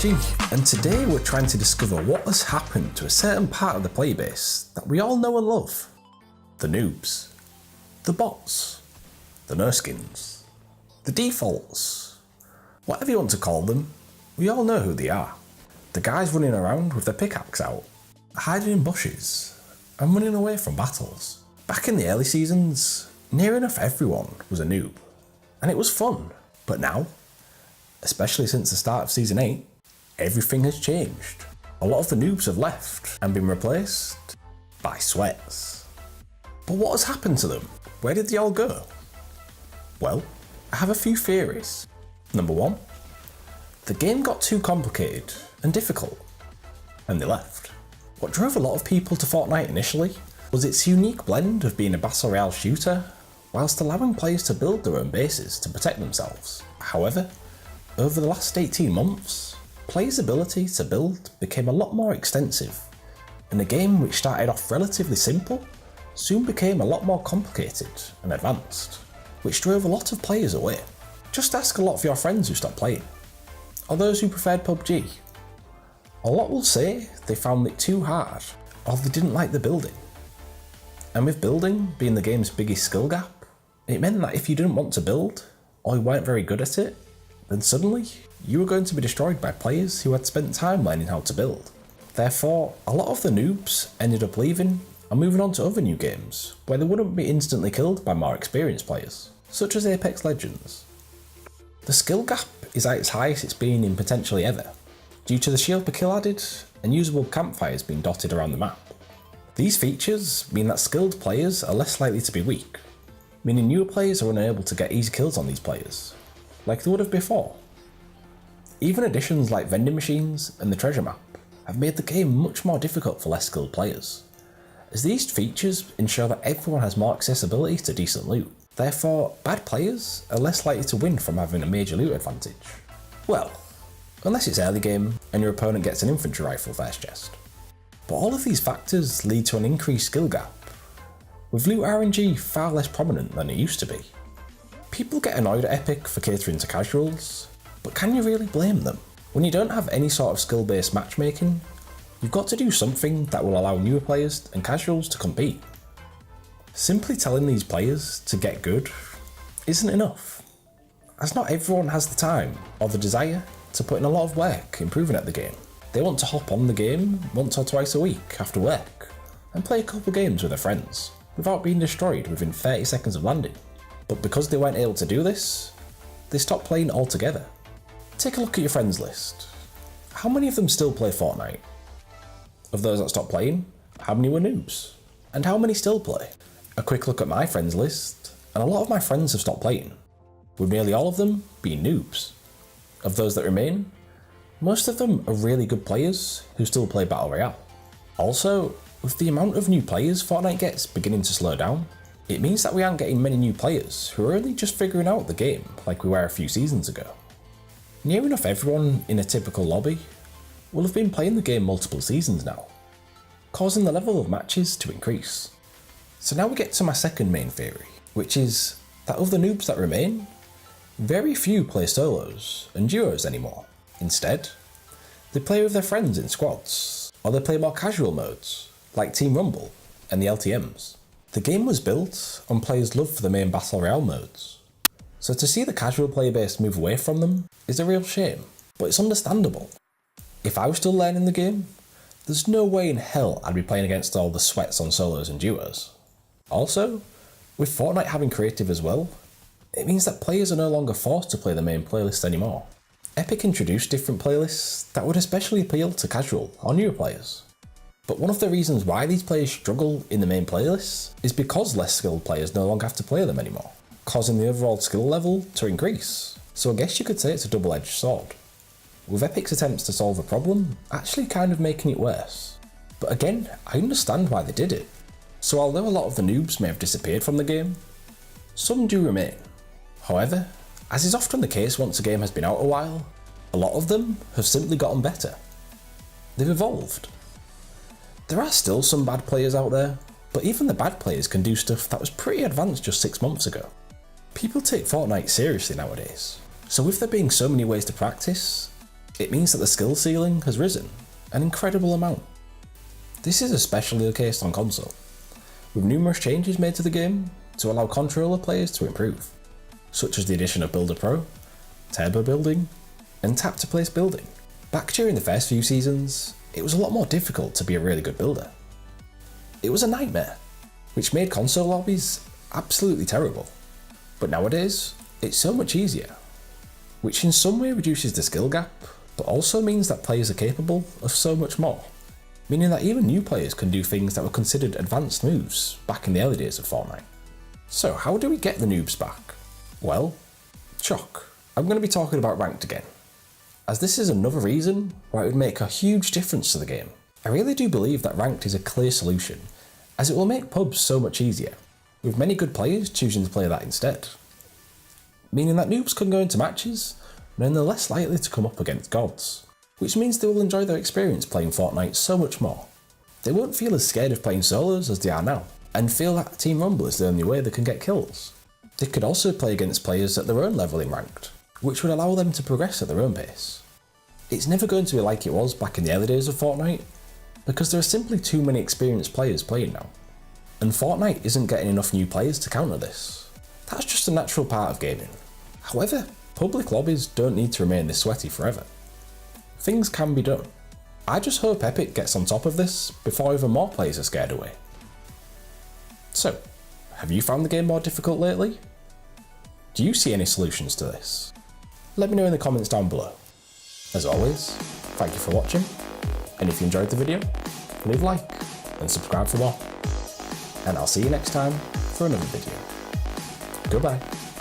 PUBG, and today we're trying to discover what has happened to a certain part of the player base that we all know and love. The noobs, the bots, the no-skins, the defaults, whatever you want to call them, we all know who they are. The guys running around with their pickaxe out, hiding in bushes, and running away from battles. Back in the early seasons, near enough everyone was a noob, and it was fun. But now, especially since the start of Season 8, everything has changed. A lot of the noobs have left and been replaced by sweats. But what has happened to them? Where did they all go? Well, I have a few theories. Number one, the game got too complicated and difficult, and they left. What drove a lot of people to Fortnite initially was its unique blend of being a Battle Royale shooter, whilst allowing players to build their own bases to protect themselves. However, over the last 18 months, players' ability to build became a lot more extensive, and a game which started off relatively simple soon became a lot more complicated and advanced, which drove a lot of players away. Just ask a lot of your friends who stopped playing, or those who preferred PUBG. A lot will say they found it too hard, or they didn't like the building. And with building being the game's biggest skill gap, it meant that if you didn't want to build, or you weren't very good at it, then suddenly you were going to be destroyed by players who had spent time learning how to build. Therefore, a lot of the noobs ended up leaving and moving on to other new games where they wouldn't be instantly killed by more experienced players, such as Apex Legends. The skill gap is at its highest it's been in potentially ever, due to the shield per kill added and usable campfires being dotted around the map. These features mean that skilled players are less likely to be weak, meaning newer players are unable to get easy kills on these players, like they would have before. Even additions like vending machines and the treasure map have made the game much more difficult for less skilled players, as these features ensure that everyone has more accessibility to decent loot. Therefore, bad players are less likely to win from having a major loot advantage. Well, unless it's early game and your opponent gets an infantry rifle first chest. But all of these factors lead to an increased skill gap, with loot RNG far less prominent than it used to be. People get annoyed at Epic for catering to casuals, but can you really blame them? When you don't have any sort of skill-based matchmaking, you've got to do something that will allow newer players and casuals to compete. Simply telling these players to get good isn't enough, as not everyone has the time or the desire to put in a lot of work improving at the game. They want to hop on the game once or twice a week after work and play a couple games with their friends without being destroyed within 30 seconds of landing. But because they weren't able to do this, they stopped playing altogether. Take a look at your friends list. How many of them still play Fortnite? Of those that stopped playing, how many were noobs? And how many still play? A quick look at my friends list, and a lot of my friends have stopped playing, with nearly all of them being noobs. Of those that remain, most of them are really good players who still play Battle Royale. Also, with the amount of new players Fortnite gets beginning to slow down, it means that we aren't getting many new players who are only just figuring out the game like we were a few seasons ago. Near enough everyone in a typical lobby will have been playing the game multiple seasons now, causing the level of matches to increase. So now we get to my second main theory, which is that of the noobs that remain, very few play solos and duos anymore. Instead, they play with their friends in squads, or they play more casual modes, like Team Rumble and the LTMs. The game was built on players' love for the main Battle Royale modes, so to see the casual player base move away from them is a real shame, but it's understandable. If I was still learning the game, there's no way in hell I'd be playing against all the sweats on solos and duos. Also, with Fortnite having creative as well, it means that players are no longer forced to play the main playlist anymore. Epic introduced different playlists that would especially appeal to casual or newer players. But one of the reasons why these players struggle in the main playlists is because less skilled players no longer have to play them anymore, causing the overall skill level to increase. So I guess you could say it's a double-edged sword, with Epic's attempts to solve a problem actually kind of making it worse. But again, I understand why they did it. So although a lot of the noobs may have disappeared from the game, some do remain. However, as is often the case once a game has been out a while, a lot of them have simply gotten better. They've evolved. There are still some bad players out there, but even the bad players can do stuff that was pretty advanced just 6 months ago. People take Fortnite seriously nowadays, so with there being so many ways to practice, It means that the skill ceiling has risen an incredible amount. This is especially the case on console, with numerous changes made to the game to allow controller players to improve, such as the addition of Builder Pro, Turbo Building, and Tap to Place Building. Back during the first few seasons, it was a lot more difficult to be a really good builder. It was a nightmare, which made console lobbies absolutely terrible. But nowadays, it's so much easier, which in some way reduces the skill gap, but also means that players are capable of so much more, meaning that even new players can do things that were considered advanced moves back in the early days of Fortnite. So how do we get the noobs back? Well, shock, I'm going to be talking about ranked again, as this is another reason why it would make a huge difference to the game. I really do believe that ranked is a clear solution, as it will make pubs so much easier, with many good players choosing to play that instead. Meaning that noobs can go into matches knowing they're less likely to come up against gods, which means they will enjoy their experience playing Fortnite so much more. They won't feel as scared of playing solos as they are now, and feel that Team Rumble is the only way they can get kills. They could also play against players at their own level in ranked, which would allow them to progress at their own pace. It's never going to be like it was back in the early days of Fortnite, because there are simply too many experienced players playing now, and Fortnite isn't getting enough new players to counter this. That's just a natural part of gaming. However, public lobbies don't need to remain this sweaty forever. Things can be done. I just hope Epic gets on top of this before even more players are scared away. So, have you found the game more difficult lately? Do you see any solutions to this? Let me know in the comments down below. As always, thank you for watching, and if you enjoyed the video, leave a like and subscribe for more. And I'll see you next time for another video. Goodbye.